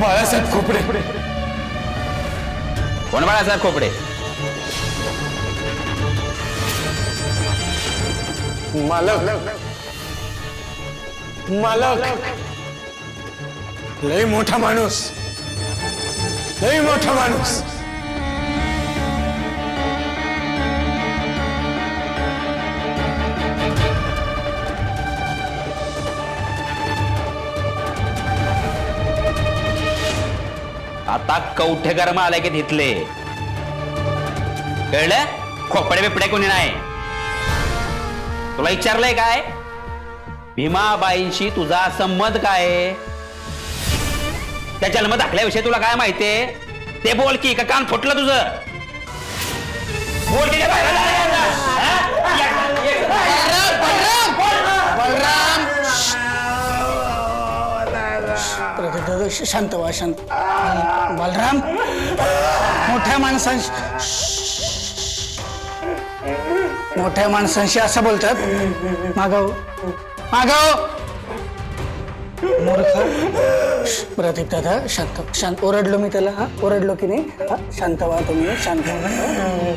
बाळासाहेब खोपडे. कोण बाळासाहेब खोपडे? मालक मालक लय मोठा माणूस, लय मोठा माणूस. आता कवठे गरम आले की तिथले कळलं. खोपडे बिपडे कोणी नाही. तुला विचारलंय काय? भीमाबाईंशी तुझा संबंध काय? त्या जन्म दाखल्याविषयी तुला काय माहितीये ते बोल की. का कान फुटलं तुझं? बोल की. शांत व्हा, शांत. बलराम, मोठ्या माणसांशी असं बोलतात. मागव मागव. मूर्ख. प्रदीप दादा शांत शांत. ओरडलो मी त्याला? हा ओरडलो की नाही? शांत व्हा तुम्ही, शांत व्हा.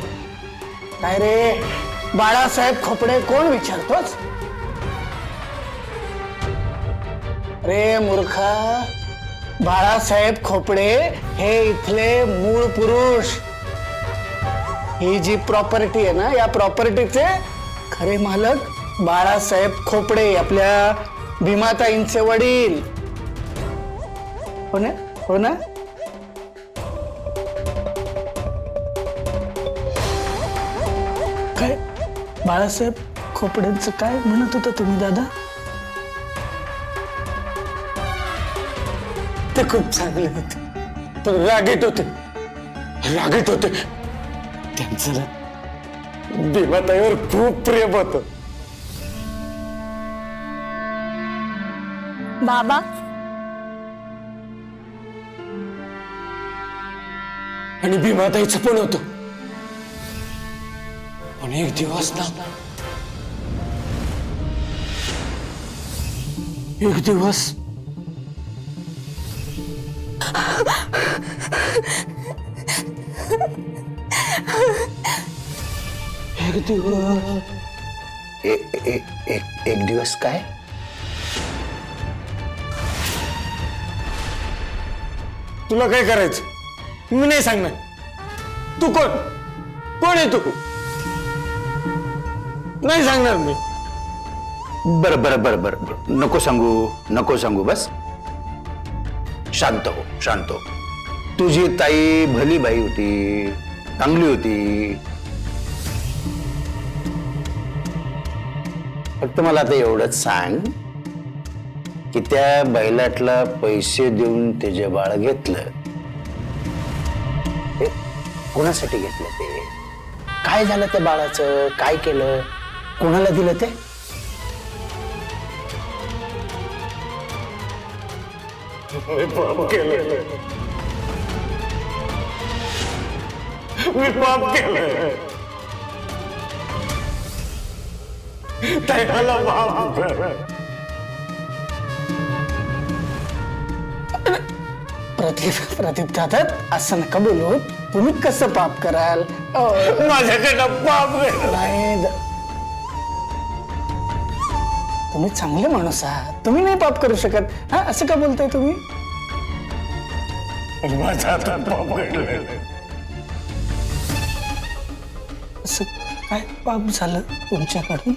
काय रे बाळासाहेब खोपडे कोण विचारतोच? रे मूर्खा, बाळासाहेब खोपडे हे इथले मूळ पुरुष. ही जी प्रॉपर्टी आहे ना, या प्रॉपर्टीचे खरे मालक बाळासाहेब खोपडे, आपल्या भीमाताईंचे वडील. हो ना? हो ना? काय बाळासाहेब खोपड्यांचं काय म्हणत होता तुम्ही दादा? ते खूप चांगले होते, पण रागीट होते. रागीट होते. त्यांचं ना भीमाताईवर खूप प्रेम होतं. बाबा, आणि भीमाताईचं पण होतं. पण एक दिवस ना, एक दिवस एक दिवस काय? तुला काय करायचं मी नाही सांगणार. तू कोण? कोण आहे तू? नाही सांगणार मी. बरं बरं बरं बरं बरं, नको सांगू, नको सांगू. बस शांत हो, शांत हो. तुझी ताई भली बाई होती, चांगली होती. फक्त मला आता एवढंच सांग की त्या बैलाटला पैसे देऊन ते जे बाळ घेतलं ते कोणासाठी घेतलं? ते काय झालं त्या बाळाचं? काय केलं? कोणाला दिलं ते? मी पाप केलं. मी पाप केलं. त्याला माफ कर. प्रदीप दादा असं नका बोलू. तुम्ही कसं पाप कराल? माझ्याकडनं पाप केलं. नाही, तुम्ही चांगले माणूस आहात. तुम्ही नाही पाप करू शकत. हा असं का बोलताय तुम्ही? माझ्या हातात पाप केलं. असं काय पाप झालं तुमच्याकडून?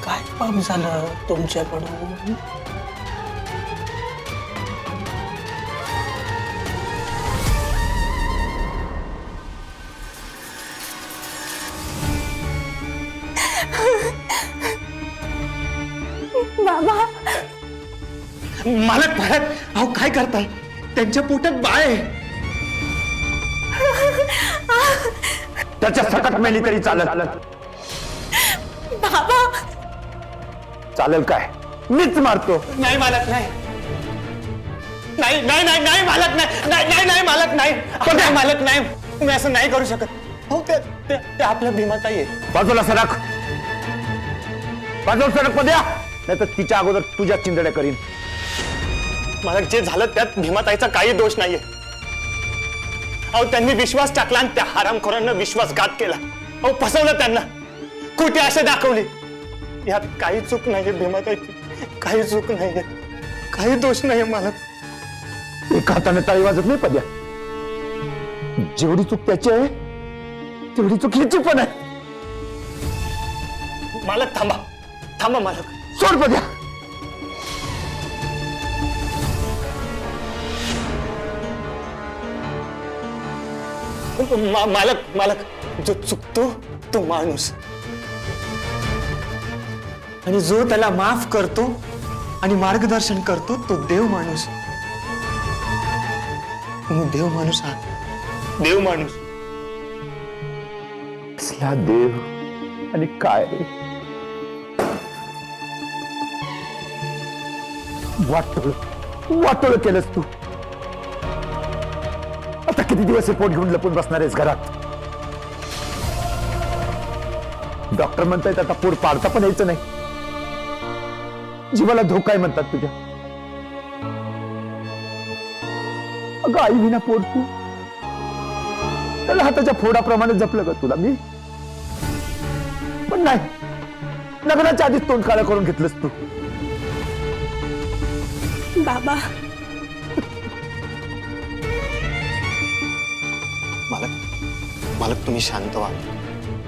काय पाप झालं तुमच्याकडून? बाबा, मालक परत अहो काय करताय? त्यांच्या पोटात बाळ आहे. त्याच्या सकट मेली तरी चालत. बाबा, चालेल काय? मीच मारतो. नाही मालक, नाही नाही नाही नाही नाही मालक, नाही नाही नाही नाही मालक, नाही. नाही मालक, नाही. तुम्ही असं नाही करू शकत. हो ते आपल्या भीमाताई आहे. बाजूला सरक, बाजूला सरक. द्या नाही तर तिच्या अगोदर तुझ्या चिंधड्या करीन. मला जे झालं त्यात भीमाताईचा काही दोष नाहीये. अहो त्यांनी विश्वास टाकला आणि त्या हरामखोरांना विश्वासघात केला. अहो फसवलं त्यांना, खोटी आशा दाखवली. यात काही चूक नाहीये भीमाताईची, काही चूक नाहीये, काही दोष नाहीये मला. एका हाताने टाळी वाजत नाही पद्या. जेवढी चूक त्याची आहे तेवढी चूक हिची पण आहे. मालक थांबा, थांबा मालक. सोड पद्या. मालक मालक, जो चुकतो तो माणूस, आणि जो त्याला माफ करतो आणि मार्गदर्शन करतो तो देव माणूस. तुम्ही देव माणूस आहात, देव माणूस. कसला देव आणि काय वाटोळ केलंस तू. आता किती दिवस हे पोट घेऊन लपून बसणार आहेस घरात. डॉक्टर म्हणतायत आता पोट पाडता पण यायचं नाही. जीवाला धोका आहे म्हणतात तुझ्या. अगं आई विना पोट तू त्याला हाताच्या फोडाप्रमाणे जपलं का तुला मी. पण नाही, लग्नाच्या आधीच तोंड काळं करून घेतलंस तू. बाबा मालक मालक तुम्ही शांत व्हा,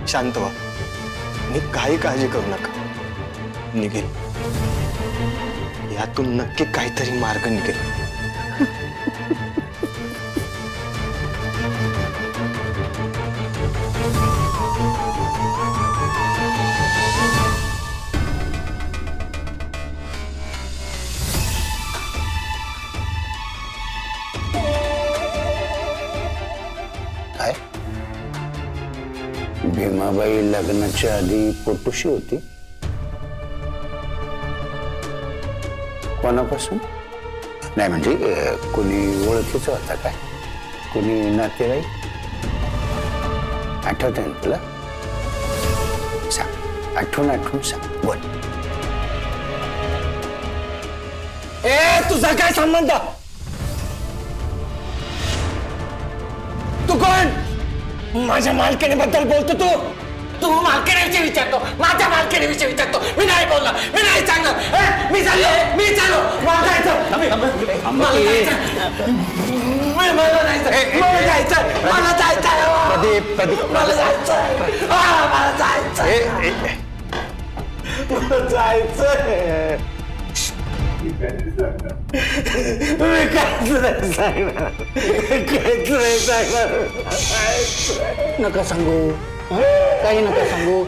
शांत व्हा. मी काही काळजी करू नका. निघेल, यातून नक्की काहीतरी मार्ग निघेल. काय भीमाबाई लग्नाच्या आधी पोटुशी होती? कोणापासून? नाही म्हणजे कोणी ओळखीचं होता काय? कोणी नातेवाईक? आठवतंय ना तुला? सांग, आठवून सांग, बोल. ए तुझा काय संबंध? तू कोण? माझ्या मालकीणीबद्दल बोलतो तू? तू मालकीणीविषयी विचारतो, माझ्या मालकीणीविषयी विचारतो. मी नाही बोललो, मी नाही सांगणार. मी चाललो, मला जायचं. मला जायचं. नका सांगू, काही नका सांगू.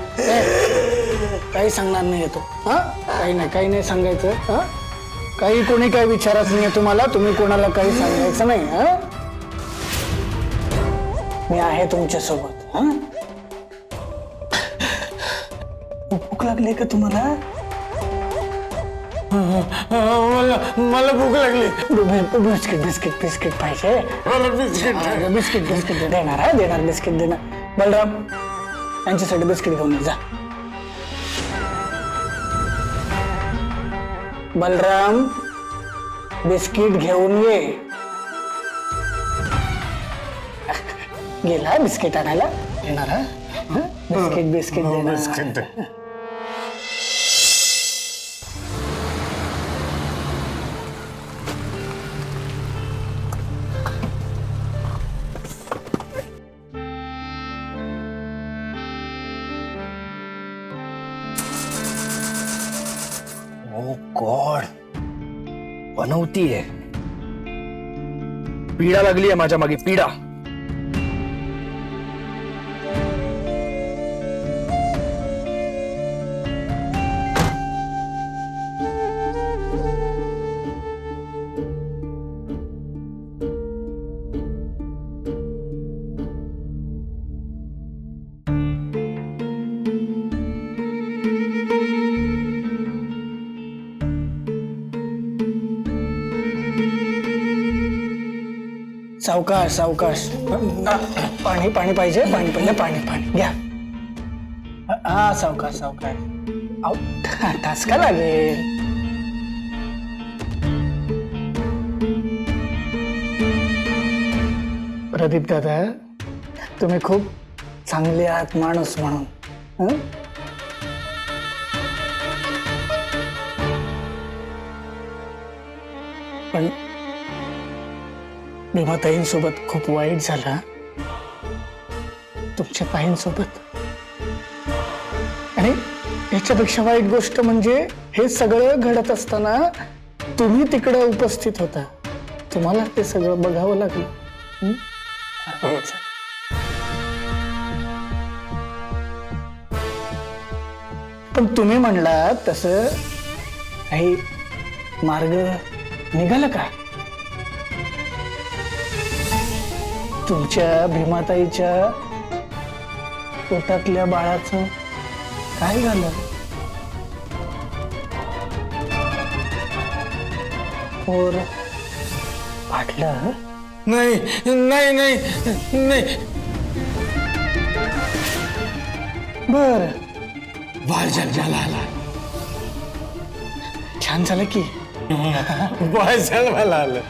काही सांगणार नाही येतो. काही नाही सांगायचं. काही कोणी काही विचारत नाही तुम्हाला. तुम्ही कोणाला काही सांगायचं नाही. मी आहे तुमच्या सोबत. भूक लागली का तुम्हाला? मला भूक लागली. बिस्किट पाहिजे. बिस्किट देणार बिस्किट देणार. बलराम यांच्यासाठी बिस्किट घेऊन जा. बलराम बिस्किट घेऊन ये. गेला बिस्किट आणायला. येणार बिस्किट देणार. गॉड, बनवतीये. पीडा लागली आहे माझ्या मागे, पीडा. सावकाश सावकाश. पाणी पाहिजे. पाणी घ्या. हा सावकाश. अहो, तास का लागेल? प्रदीप दादा, तुम्ही खूप चांगले आहात माणूस म्हणून. हं? पण भीमाताईंसोबत खूप वाईट झाला, तुमच्या ताईंसोबत. आणि याच्यापेक्षा वाईट गोष्ट म्हणजे हे सगळं घडत असताना तुम्ही तिकडे उपस्थित होता. तुम्हाला ते सगळं बघावं लागलं. हं? पण तुम्ही म्हणलात तसं काही मार्ग निघाला का? तुमच्या भीमाताईच्या पोटातल्या बाळाचं काय झालं? पोर फाटलं? नाही नाही नाही नाही, बर, बाळ जन्माला आला. छान झालं की. बाळ जन्माला आलं.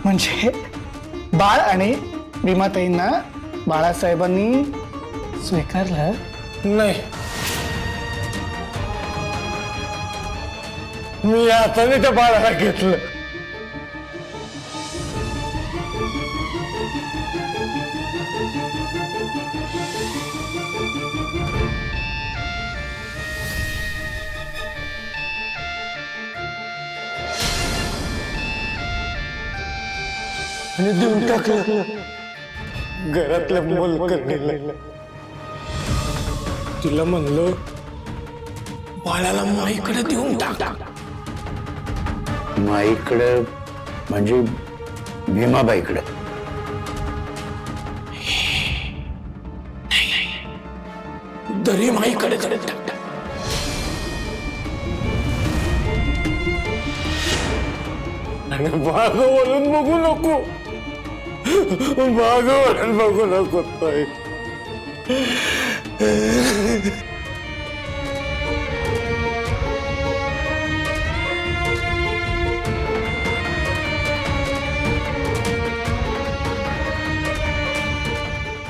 म्हणजे बाळ आणि भीमाताईंना बाळासाहेबांनी स्वीकारलं? नाही, मी हाताने त्या बाळाला घेतलं. आणि देऊन टाकलं घरातल्या मोलकरणीला. तिला म्हणलो बाळाला माईकडे देऊन टाक. माईकडं म्हणजे भीमाबाईकडं? दरी माईकडे टाक. आणि बाग वळून बघू नको, बाग वळून बघू नको ताई.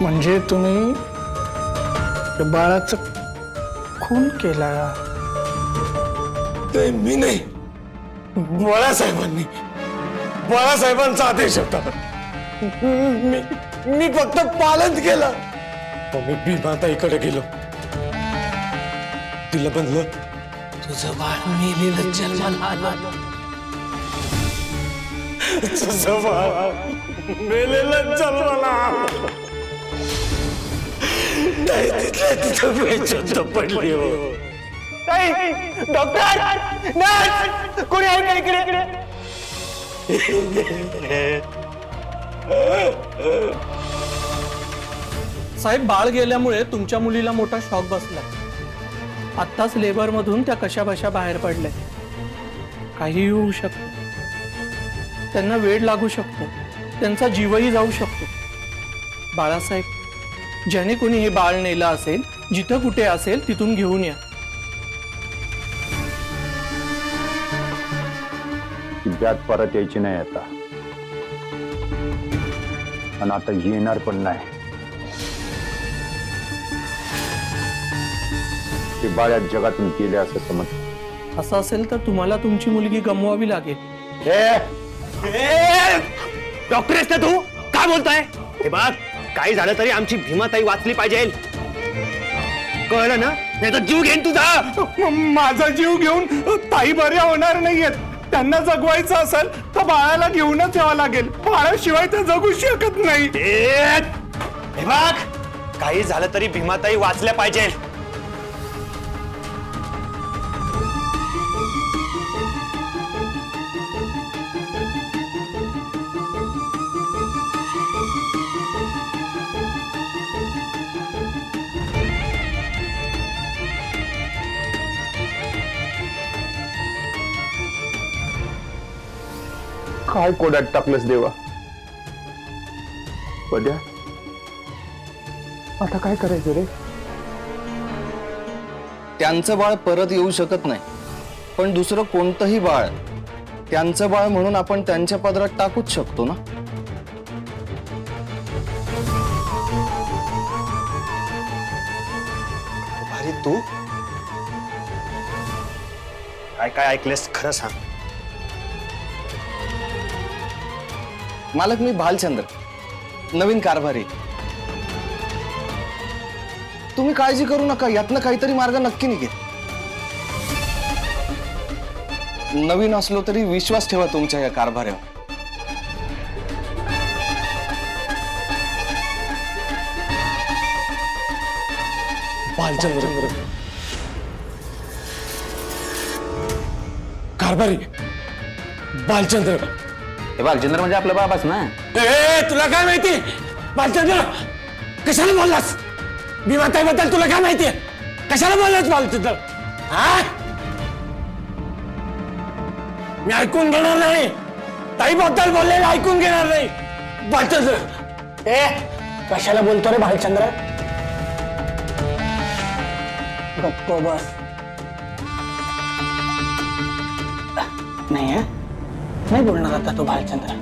म्हणजे तुम्ही त्या बाळाचं खून केला? ते मी नाही, बाळासाहेबांनी. बाळासाहेबांचा आदेश होता. मी फक्त पालन केलं. मी भीमाताईकडे गेलो. तिला म्हणलं तुझं बाळ मेलेलं जन्माला आलं. तुझं बाळ मेलेलं जन्माला आलं. नाही, तिथल्या तिथं बेशुद्ध पडली हो. डॉक्टर, नर्स, कोणी आहे का इकडे? साहेब, बाळ गेल्यामुळे तुमच्या मुलीला मोठा शॉक बसला. आत्ताच लेबर मधून त्या कशा बशा बाहेर पडल्या. काही होऊ शकतं, त्यांना वेळ लागू शकतो, त्यांचा जीवही जाऊ शकतो. बाळासाहेब, ज्याने कोणी हे बाळ नेलं असेल, जिथं कुठे असेल तिथून घेऊन या. त्यात परत यायची नाही आता, आणि आता येणार पण नाही. ते बाळ्या जगातून गेले असं समज. असं असेल तर तुम्हाला तुमची मुलगी गमवावी लागेल. डॉक्टर आहेस ना तू? काय बोलताय? हे बघ, काही झालं तरी आमची भीमाताई वाचली पाहिजे, कळलं ना? नाही तर जीव घेईन तुझा. माझा जीव घेऊन ताई बऱ्या होणार नाहीयेत. त्यांना जगवायचं असेल तर बाळाला घेऊनच यावं लागेल. बाळाशिवाय ते जगू शकत नाही. हे बघ, काही झालं तरी भीमाताई वाचल्या पाहिजे. काय कोड्यात टाकलंस देवा? पद्या, आता काय करायचं रे? त्यांचं बाळ परत येऊ शकत नाही, पण दुसरं कोणतंही बाळ त्यांचं बाळ म्हणून आपण त्यांच्या पदरात टाकूच शकतो ना. भारी तू काय काय ऐकलेस खरं सांग. मालक, मी भालचंद्र, नवीन कारभारी. तुम्ही काळजी करू नका, यातनं काहीतरी मार्ग नक्की निघेल. नवीन असलो तरी विश्वास ठेवा तुमच्या या कारभारावर. बालचंद्र कारभारी बालचंद्र. हे बालचंद्र म्हणजे आपला बाबाच ना. ए तुला काय माहिती बालचंद्र? कशाला बोललास भीमाताईबद्दल? तुला काय माहिती कशाला बोललास बालचंद्र? हा, मी ऐकून घेणार नाही. ताईबद्दल बोललेलं ऐकून घेणार नाही बालचंद्र. ए कशाला बोलतो रे भालचंद्र? गप्प बस. नाही नाही बोलणार आता तो भालचंद्र.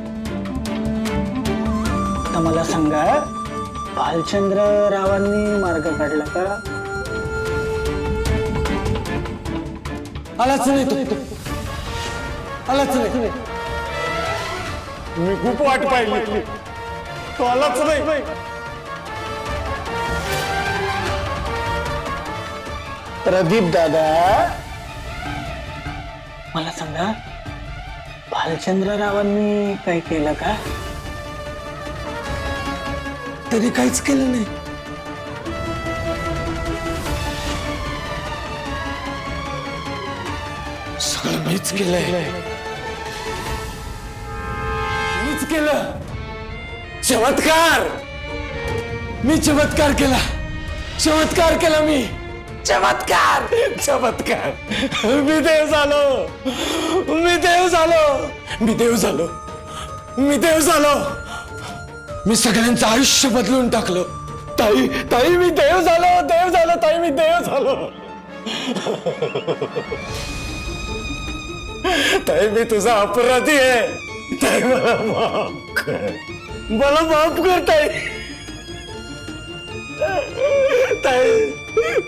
तर मला सांगा, भालचंद्र रावांनी मार्ग काढला का? आलाच नाही तो, आलाच नाही. मी खूप वाट पाहिली, तो आलाच नाही. प्रदीप दादा, मला सांगा, भालचंद्र रावांनी काय केलं का? तरी काहीच केलं नाही. सगळं मीच केलंय, मीच केलं. चमत्कार, मी चमत्कार केला, चमत्कार केला मी. चमत्कार, चमत्कार. मी देव झालो, मी देव झालो, मी देव झालो, मी देव झालो. मी सगळ्यांचं आयुष्य बदलून टाकलं. ताई, ताई मी देव झालो, देव झालो. ताई मी देव झालो. ताई मी तुझा अपराधी आहे. ताई मला माफ कर, मला माफ कर ताई. ताई,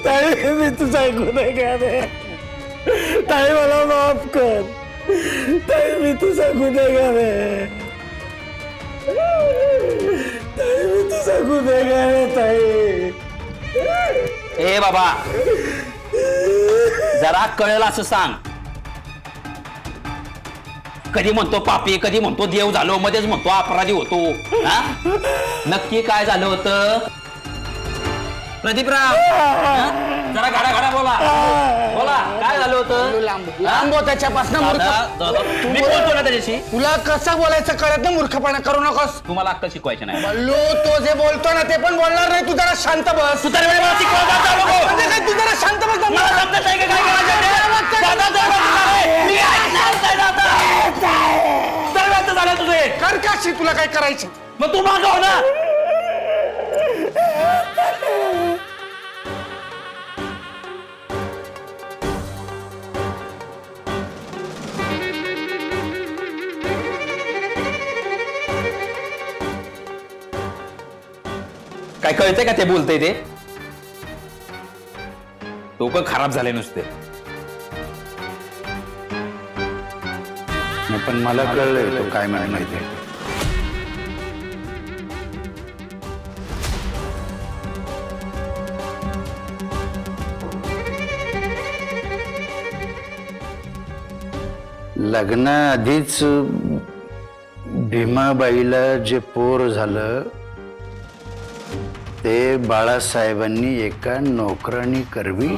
ताई मी तुझा गुन्हेगार आहे. ताई मला माफ कर. ताई मी तुझा गुन्हेगार आहे. ताई मी तुझा गुन्हेगार आहे. ताई, ए बाबा, जरा कळलं असं सांग. कधी म्हणतो पापी, कधी म्हणतो देव झालो, मध्येच म्हणतो अपराधी होतो. हा? नक्की काय झालं होतं प्रदीपराव? जरा घाडा घाडा बोला, बोला काय झालं होतं? लांब त्याच्यापासून मी बोलतो ना त्याच्याशी. तुला कसं बोलायचं कळत नाही, मूर्खपणा करू नकोस. तुम्हाला अक्कल शिकवायची नाही. बल्लू, तो जे बोलतो ना ते पण बोलणार नाही. तू जरा शांत बस. तू तर वेळेवर शिकवत जा नको. म्हणजे काय, तू जरा शांत बस. मला समजत नाही का काय करायचं ते? दादा, मी ऐकणार नाही दादा. दरवेळेचं झालं तुझे. कर काशी, तुला काय करायचं? मग तू मागव ना. काय कळतंय का ते बोलतंय ते? डोकं खराब झाले नुसते. पण मला कळलंय तो काय म्हणत माहितीये. लग्नाआधीच भीमाबाईला जे पोर झालं ते बाळासाहेबांनी एका नोकरानी करवी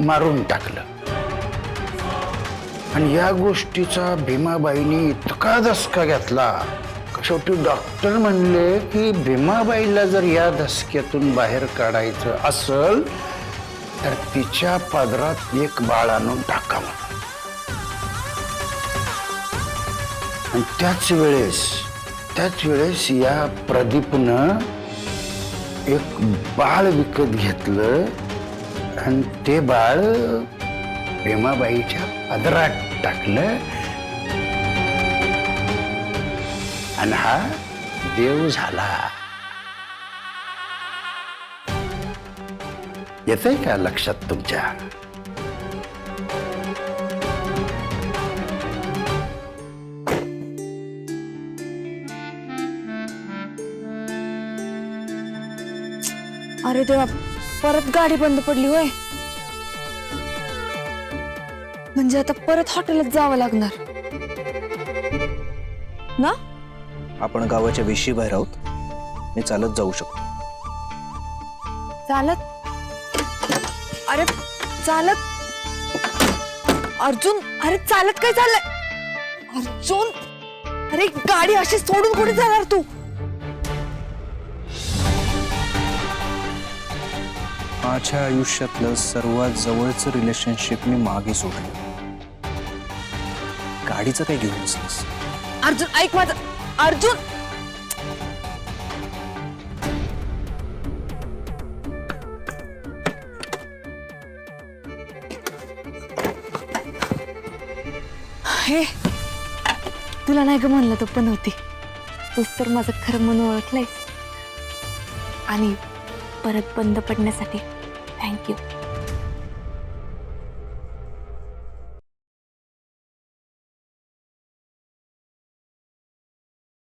मारून टाकलं. आणि या गोष्टीचा भीमाबाईंनी इतका धसका घेतला, शेवटी डॉक्टर म्हणले की भीमाबाईला जर या धसक्यातून बाहेर काढायचं असल तर तिच्या पदरात एक बाळ आणून टाकावं. आणि त्याच वेळेस या प्रदीपनं एक बाळ विकत घेतलं आणि ते बाळ भीमाबाईच्या पदरात टाकलं आणि हा देव झाला. येतंय का लक्षात तुमच्या? अरे देवा, परत गाडी बंद पडली होय. म्हणजे आता परत हॉटेलात जावं लागणार ना. आपण गावाच्या वेशी बाहेर आहोत, मी चालत जाऊ शकतो. चालत? अरे चालत अर्जुन, अरे चालत काय चाललंय अर्जुन? अरे गाडी अशी सोडून कुठे जाणार तू? माझ्या आयुष्यातलं सर्वात जवळचं रिलेशनशिप मी मागे सोडलं. गाडीचं काय घेऊन बसलीस? अर्जुन ऐक माझं. अर्जुन हे तुला नाही ग म्हणलं तर पण होती. तूच तर माझं खरं मन ओळखलंयस. आणि परत बंद पडण्यासाठी थँक्यू.